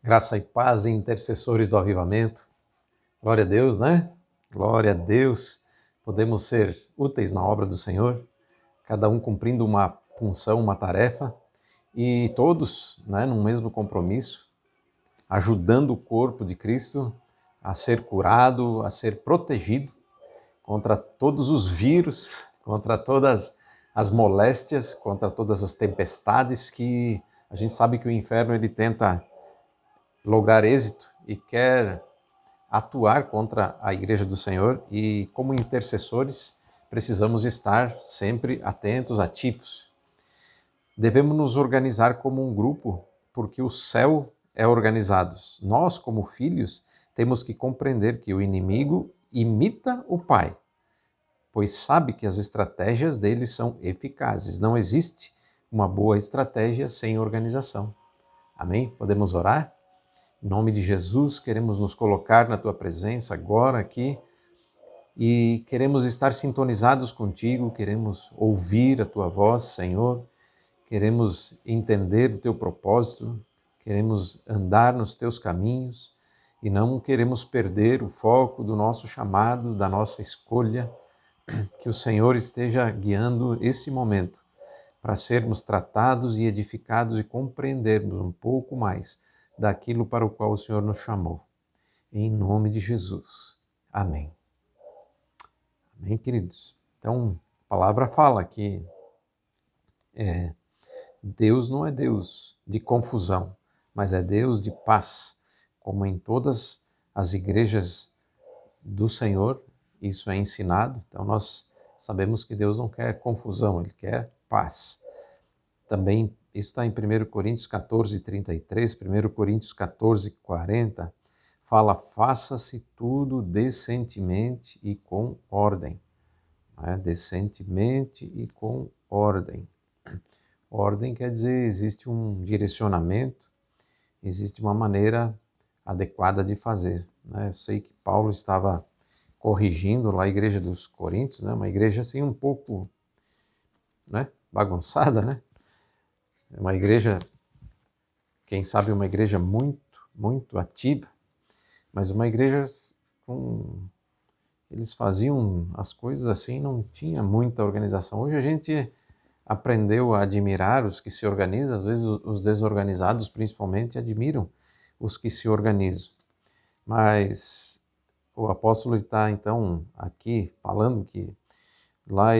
Graça e paz, intercessores do avivamento. Glória a Deus, né? Glória a Deus. Podemos ser úteis na obra do Senhor, cada um cumprindo uma função, uma tarefa, e todos, né, num mesmo compromisso, ajudando o corpo de Cristo a ser curado, a ser protegido contra todos os vírus, contra todas as moléstias, contra todas as tempestades que a gente sabe que o inferno ele tenta lograr êxito e quer atuar contra a Igreja do Senhor, e como intercessores precisamos estar sempre atentos, ativos. Devemos nos organizar como um grupo, porque o céu é organizado. Nós, como filhos, temos que compreender que o inimigo imita o pai, pois sabe que as estratégias dele são eficazes. Não existe uma boa estratégia sem organização. Amém? Podemos orar? Em nome de Jesus, queremos nos colocar na Tua presença agora aqui e queremos estar sintonizados contigo, queremos ouvir a Tua voz, Senhor, queremos entender o Teu propósito, queremos andar nos Teus caminhos e não queremos perder o foco do nosso chamado, da nossa escolha. Que o Senhor esteja guiando esse momento para sermos tratados e edificados e compreendermos um pouco mais daquilo para o qual o Senhor nos chamou. Em nome de Jesus. Amém. Amém, queridos? Então, a palavra fala que Deus não é Deus de confusão, mas é Deus de paz, como em todas as igrejas do Senhor, isso é ensinado. Então, nós sabemos que Deus não quer confusão, Ele quer paz. Também, isso está em 1 Coríntios 14, 33, 1 Coríntios 14, 40, fala, faça-se tudo decentemente e com ordem. Né? Decentemente e com ordem. Ordem quer dizer, existe um direcionamento, existe uma maneira adequada de fazer. Né? Eu sei que Paulo estava corrigindo lá a igreja dos Coríntios, né? Uma igreja assim um pouco, né, bagunçada, né? Uma igreja, quem sabe uma igreja muito ativa, mas uma igreja com... Eles faziam as coisas assim, não tinha muita organização. Hoje a gente aprendeu a admirar os que se organizam, às vezes os desorganizados principalmente admiram os que se organizam. Mas o apóstolo está então aqui falando que lá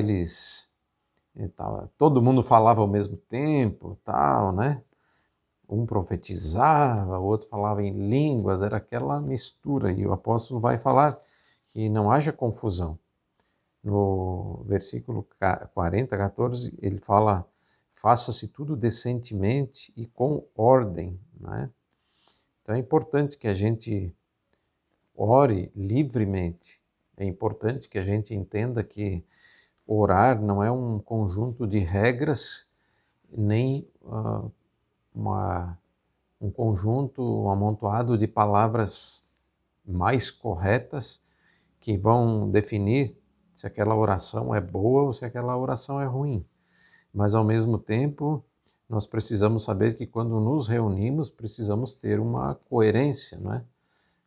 todo mundo falava ao mesmo tempo, tal, né? Um profetizava, o outro falava em línguas, era aquela mistura. E o apóstolo vai falar que não haja confusão. No versículo 40, 14, ele fala, faça-se tudo decentemente e com ordem, né? Então é importante que a gente ore livremente. É importante que a gente entenda que orar não é um conjunto de regras, nem um conjunto, um amontoado de palavras mais corretas que vão definir se aquela oração é boa ou se aquela oração é ruim. Mas, ao mesmo tempo, nós precisamos saber que quando nos reunimos, precisamos ter uma coerência, não é?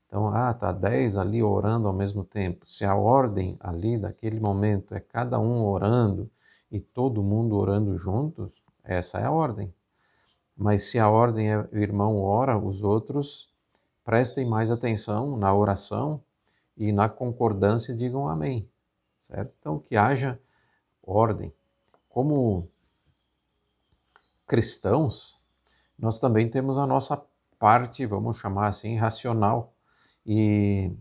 Então, tá 10 ali orando ao mesmo tempo. Se a ordem ali daquele momento é cada um orando e todo mundo orando juntos, essa é a ordem. Mas se a ordem é o irmão ora, os outros prestem mais atenção na oração e na concordância digam amém, certo? Então, que haja ordem. Como cristãos, nós também temos a nossa parte, vamos chamar assim, racional. E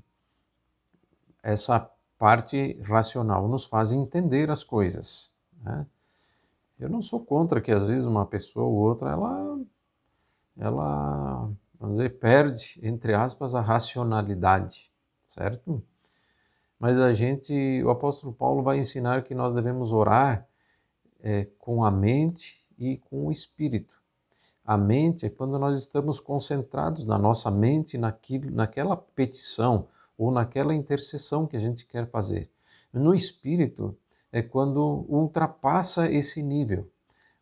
essa parte racional nos faz entender as coisas, né? Eu não sou contra que às vezes uma pessoa ou outra, vamos dizer, perde, entre aspas, a racionalidade, certo? Mas o apóstolo Paulo vai ensinar que nós devemos orar com a mente e com o espírito. A mente é quando nós estamos concentrados na nossa mente, naquela petição ou naquela intercessão que a gente quer fazer. No espírito é quando ultrapassa esse nível.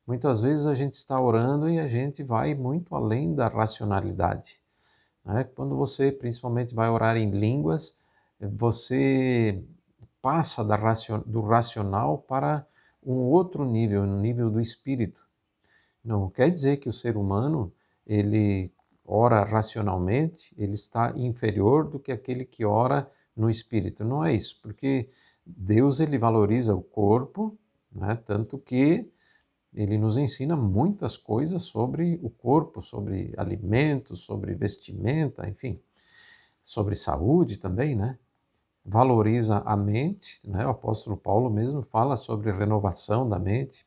Muitas vezes a gente está orando e a gente vai muito além da racionalidade. né? Quando você principalmente vai orar em línguas, você passa do racional para um outro nível, no nível do espírito. Não quer dizer que o ser humano, ele ora racionalmente, ele está inferior do que aquele que ora no espírito. Não é isso, porque Deus, ele valoriza o corpo, né? Tanto que ele nos ensina muitas coisas sobre o corpo, sobre alimentos, sobre vestimenta, enfim, sobre saúde também, né? Valoriza a mente, né? O apóstolo Paulo mesmo fala sobre renovação da mente.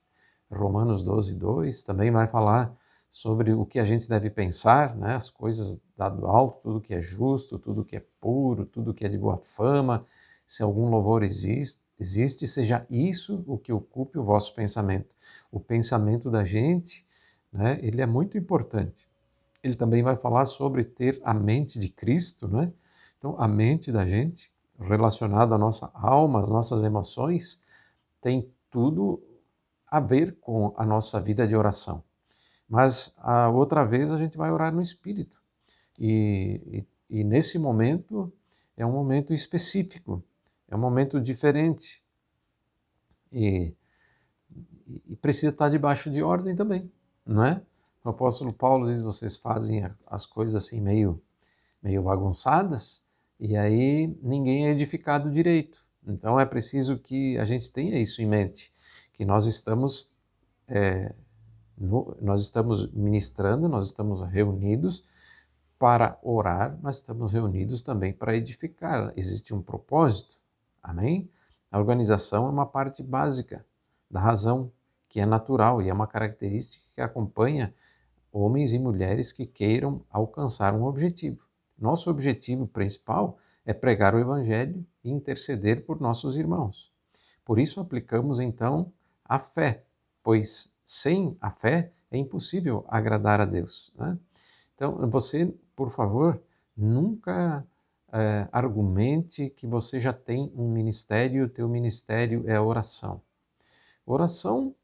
Romanos 12:2 também vai falar sobre o que a gente deve pensar, né? As coisas do alto, tudo que é justo, tudo que é puro, tudo que é de boa fama, se algum louvor existe, seja isso o que ocupe o vosso pensamento. O pensamento da gente, né? Ele é muito importante. Ele também vai falar sobre ter a mente de Cristo, né? Então, a mente da gente, relacionada à nossa alma, às nossas emoções, tem tudo a ver com a nossa vida de oração. Mas a outra vez a gente vai orar no Espírito. E nesse momento é um momento específico, é um momento diferente. E, e precisa estar debaixo de ordem também, não é? O apóstolo Paulo diz: vocês fazem as coisas assim meio bagunçadas, e aí ninguém é edificado direito. Então é preciso que a gente tenha isso em mente, que nós estamos ministrando, nós estamos reunidos para orar, mas estamos reunidos também para edificar. Existe um propósito, amém? A organização é uma parte básica da razão, que é natural e é uma característica que acompanha homens e mulheres que queiram alcançar um objetivo. Nosso objetivo principal é pregar o Evangelho e interceder por nossos irmãos. Por isso aplicamos então a fé, pois sem a fé é impossível agradar a Deus, né? Então, você, por favor, nunca argumente que você já tem um ministério, o teu ministério é a oração. Oração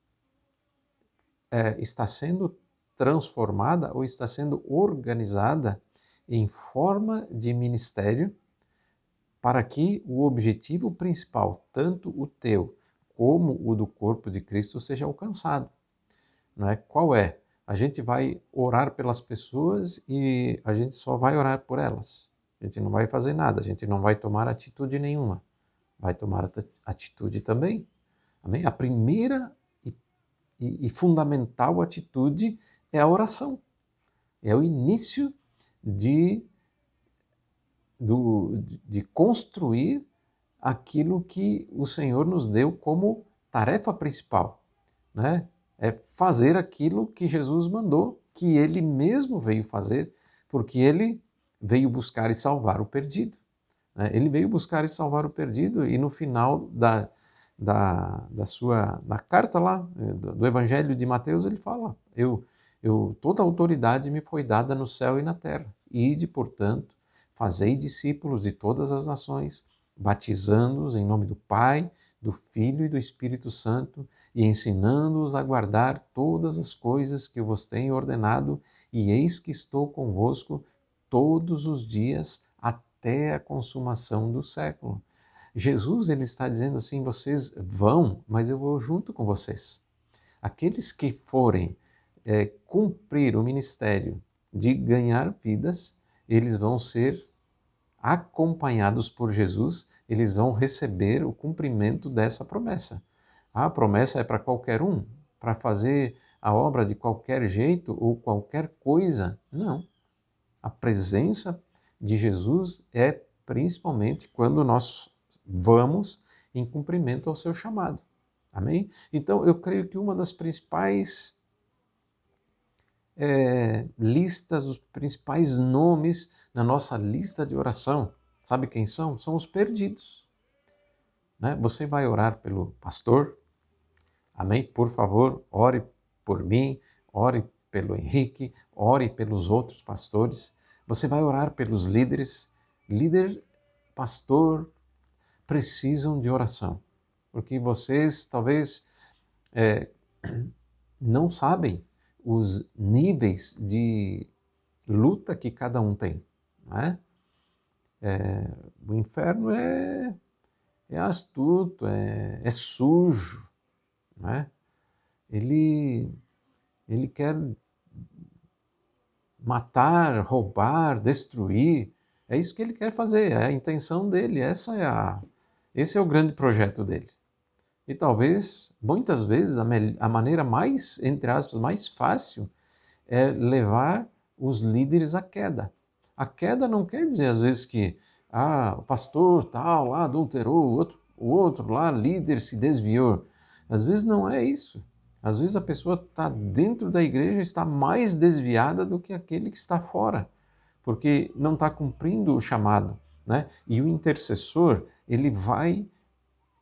está sendo transformada ou está sendo organizada em forma de ministério para que o objetivo principal, tanto o teu como o do corpo de Cristo, seja alcançado. Não é? Qual é? A gente vai orar pelas pessoas e a gente só vai orar por elas. A gente não vai fazer nada, a gente não vai tomar atitude nenhuma. Vai tomar atitude também. Amém? A primeira e fundamental atitude é a oração. É o início de, de construir aquilo que o Senhor nos deu como tarefa principal, né? É fazer aquilo que Jesus mandou, que ele mesmo veio fazer, porque ele veio buscar e salvar o perdido, né? Ele veio buscar e salvar o perdido, e no final da carta lá, do Evangelho de Mateus, ele fala: toda a autoridade me foi dada no céu e na terra. Ide, portanto, fazei discípulos de todas as nações, batizando-os em nome do Pai, do Filho e do Espírito Santo, e ensinando-os a guardar todas as coisas que eu vos tenho ordenado, e eis que estou convosco todos os dias até a consumação do século. Jesus, ele está dizendo assim: vocês vão, mas eu vou junto com vocês. Aqueles que forem cumprir o ministério de ganhar vidas, eles vão ser acompanhados por Jesus, eles vão receber o cumprimento dessa promessa. A promessa é para qualquer um, para fazer a obra de qualquer jeito ou qualquer coisa. Não. A presença de Jesus é principalmente quando nós vamos em cumprimento ao seu chamado. Amém? Então, eu creio que uma das principais listas, dos principais nomes na nossa lista de oração, sabe quem são? São os perdidos. Né? Você vai orar pelo pastor, amém? Por favor, ore por mim, ore pelo Henrique, ore pelos outros pastores. Você vai orar pelos líderes. Líder, pastor, precisam de oração. Porque vocês talvez não sabem os níveis de luta que cada um tem. não é? O inferno é astuto, é sujo, não é? Ele quer matar, roubar, destruir. É isso que ele quer fazer, é a intenção dele, esse é o grande projeto dele. E talvez, muitas vezes, a maneira mais, entre aspas, mais fácil é levar os líderes à queda. A queda não quer dizer, às vezes, que o pastor tal lá adulterou, o outro lá, líder, se desviou. Às vezes não é isso. Às vezes a pessoa está dentro da igreja e está mais desviada do que aquele que está fora, porque não está cumprindo o chamado, né? E o intercessor, ele vai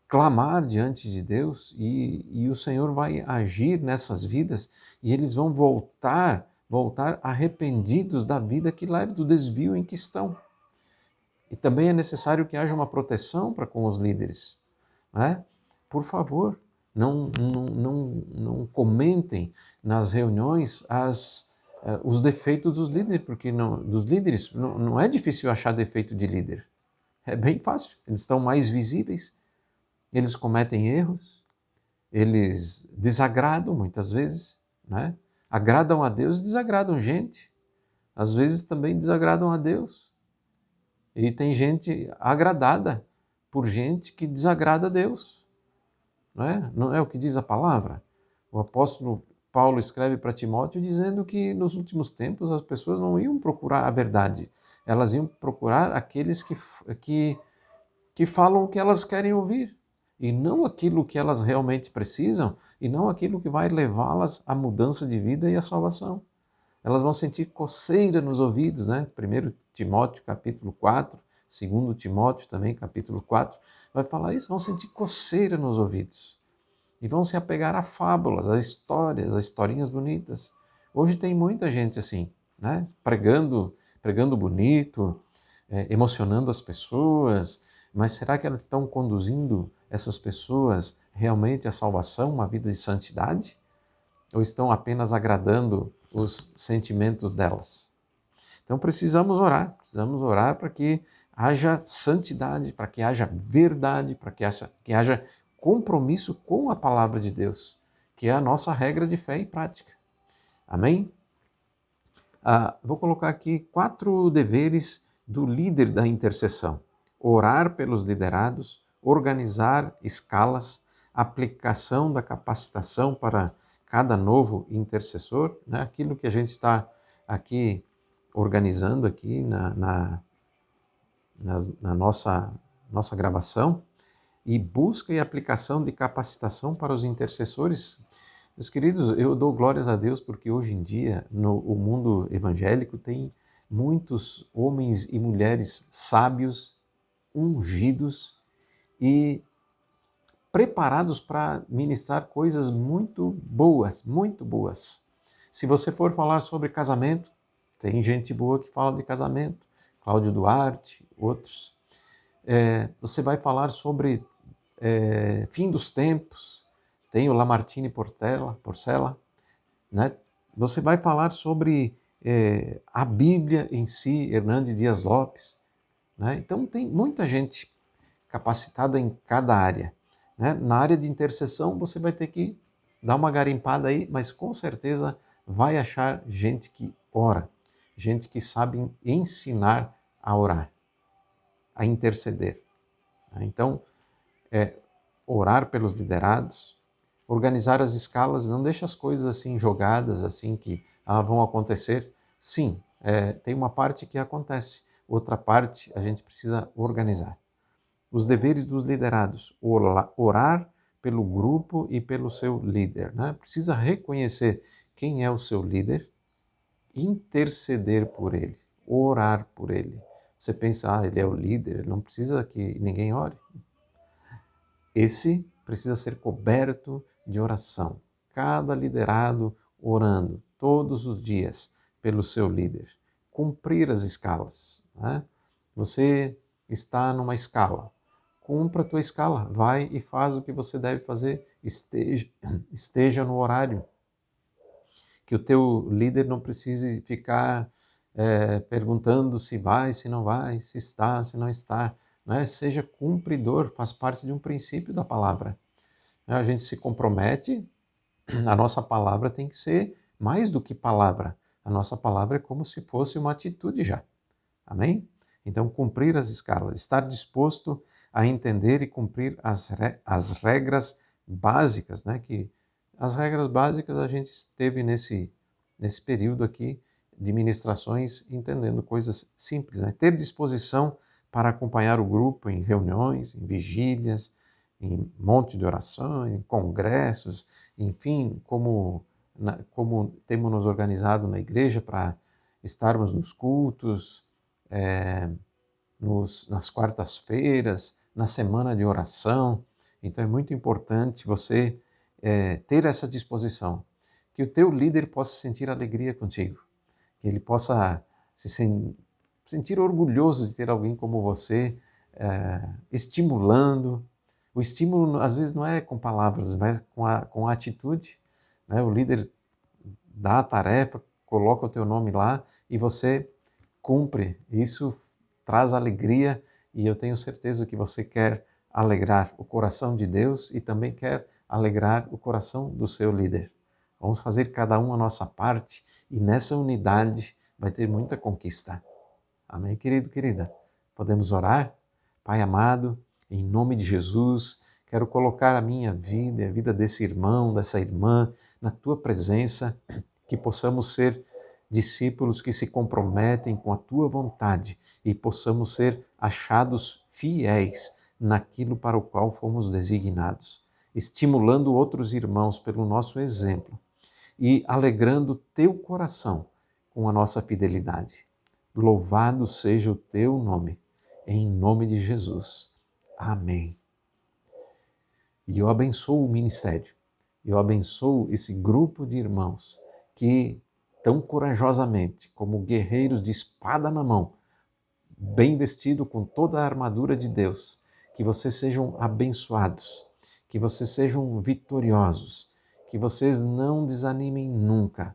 clamar diante de Deus e o Senhor vai agir nessas vidas e eles vão voltar arrependidos da vida que leva, do desvio em que estão. E também é necessário que haja uma proteção para com os líderes, né? Por favor, não comentem nas reuniões os defeitos dos líderes, porque não é difícil achar defeito de líder. É bem fácil, eles estão mais visíveis. Eles cometem erros, eles desagradam muitas vezes, né? Agradam a Deus e desagradam gente. Às vezes também desagradam a Deus. E tem gente agradada por gente que desagrada a Deus. Não é? Não é o que diz a palavra? O apóstolo Paulo escreve para Timóteo dizendo que nos últimos tempos as pessoas não iam procurar a verdade. Elas iam procurar aqueles que falam o que elas querem ouvir, e não aquilo que elas realmente precisam, e não aquilo que vai levá-las à mudança de vida e à salvação. Elas vão sentir coceira nos ouvidos, né? 1 Timóteo capítulo 4, 2 Timóteo também capítulo 4, vai falar isso, vão sentir coceira nos ouvidos. E vão se apegar a fábulas, a histórias, a historinhas bonitas. Hoje tem muita gente assim, né? Pregando bonito, emocionando as pessoas, mas será que elas estão conduzindo essas pessoas realmente à salvação, uma vida de santidade? Ou estão apenas agradando os sentimentos delas? Então precisamos orar para que haja santidade, para que haja verdade, para que haja compromisso com a palavra de Deus, que é a nossa regra de fé e prática. Amém? Vou colocar aqui 4 deveres do líder da intercessão: orar pelos liderados, organizar escalas, aplicação da capacitação para cada novo intercessor, né? Aquilo que a gente está aqui organizando aqui na nossa gravação, e busca e aplicação de capacitação para os intercessores. Meus queridos, eu dou glórias a Deus porque hoje em dia, o mundo evangélico, tem muitos homens e mulheres sábios, ungidos e preparados para ministrar coisas muito boas, muito boas. Se você for falar sobre casamento, tem gente boa que fala de casamento, Cláudio Duarte, outros. Você vai falar sobre fim dos tempos, tem o Lamartine Porcela, né? Você vai falar sobre a Bíblia em si, Hernandes Dias Lopes, né? Então tem muita gente capacitada em cada área, né? Na área de intercessão você vai ter que dar uma garimpada aí, mas com certeza vai achar gente que ora, gente que sabe ensinar a orar, a interceder. Então, orar pelos liderados, organizar as escalas, não deixa as coisas assim jogadas, assim que vão acontecer. Sim, tem uma parte que acontece, outra parte a gente precisa organizar. Os deveres dos liderados: orar pelo grupo e pelo seu líder, né? Precisa reconhecer quem é o seu líder, interceder por ele, orar por ele. Você pensa, ele é o líder, não precisa que ninguém ore. Esse precisa ser coberto de oração. Cada liderado orando todos os dias pelo seu líder. Cumprir as escalas, né? Você está numa escala. Cumpra a tua escala. Vai e faz o que você deve fazer. Esteja no horário. Que o teu líder não precise ficar perguntando se vai, se não vai, se está, se não está. Né? Seja cumpridor, faz parte de um princípio da palavra. A gente se compromete, a nossa palavra tem que ser mais do que palavra. A nossa palavra é como se fosse uma atitude já. Amém? Então, cumprir as escalas, estar disposto a entender e cumprir as regras básicas, né? Que as regras básicas a gente teve nesse período aqui de ministrações, entendendo coisas simples, né? Ter disposição para acompanhar o grupo em reuniões, em vigílias, em monte de oração, em congressos, enfim, como temos nos organizado na igreja para estarmos nos cultos, nas quartas-feiras, na semana de oração. Então é muito importante você ter essa disposição, que o teu líder possa sentir alegria contigo, que ele possa sentir orgulhoso de ter alguém como você, estimulando. O estímulo, às vezes, não é com palavras, mas com a atitude. Né? O líder dá a tarefa, coloca o teu nome lá e você cumpre. Isso traz alegria e eu tenho certeza que você quer alegrar o coração de Deus e também quer alegrar o coração do seu líder. Vamos fazer cada um a nossa parte e nessa unidade vai ter muita conquista. Amém, querido, querida? Podemos orar? Pai amado, em nome de Jesus, quero colocar a minha vida e a vida desse irmão, dessa irmã, na tua presença, que possamos ser discípulos que se comprometem com a tua vontade e possamos ser achados fiéis naquilo para o qual fomos designados, estimulando outros irmãos pelo nosso exemplo e alegrando teu coração com a nossa fidelidade. Louvado seja o teu nome, em nome de Jesus. Amém. E eu abençoo o ministério, eu abençoo esse grupo de irmãos que tão corajosamente, como guerreiros de espada na mão, bem vestido com toda a armadura de Deus, que vocês sejam abençoados, que vocês sejam vitoriosos, que vocês não desanimem nunca,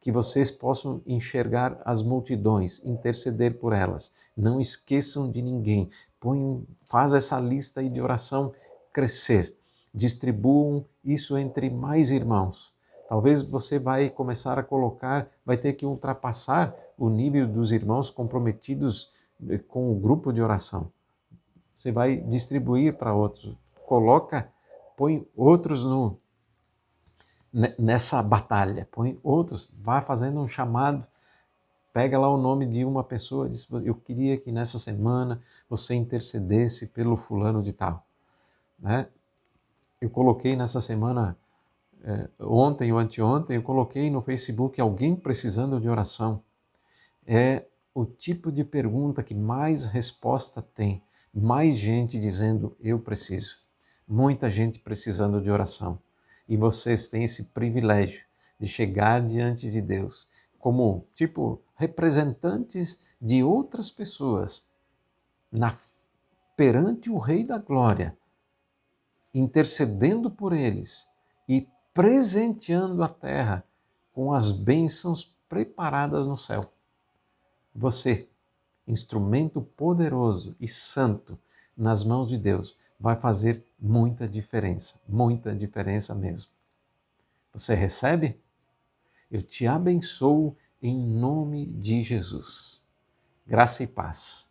que vocês possam enxergar as multidões, interceder por elas. Não esqueçam de ninguém. Faz essa lista aí de oração crescer. Distribuam isso entre mais irmãos. Talvez você vai começar a colocar, vai ter que ultrapassar o nível dos irmãos comprometidos com o grupo de oração. Você vai distribuir para outros. Põe outros nessa batalha, põe outros, vai fazendo um chamado, pega lá o nome de uma pessoa, diz, eu queria que nessa semana você intercedesse pelo fulano de tal. Né? Eu coloquei nessa semana, ontem ou anteontem, eu coloquei no Facebook alguém precisando de oração. É o tipo de pergunta que mais resposta tem, mais gente dizendo eu preciso, muita gente precisando de oração. E vocês têm esse privilégio de chegar diante de Deus como, representantes de outras pessoas perante o Rei da Glória, intercedendo por eles e presenteando a terra com as bênçãos preparadas no céu. Você, instrumento poderoso e santo nas mãos de Deus, vai fazer muita diferença mesmo. Você recebe? Eu te abençoo em nome de Jesus. Graça e paz.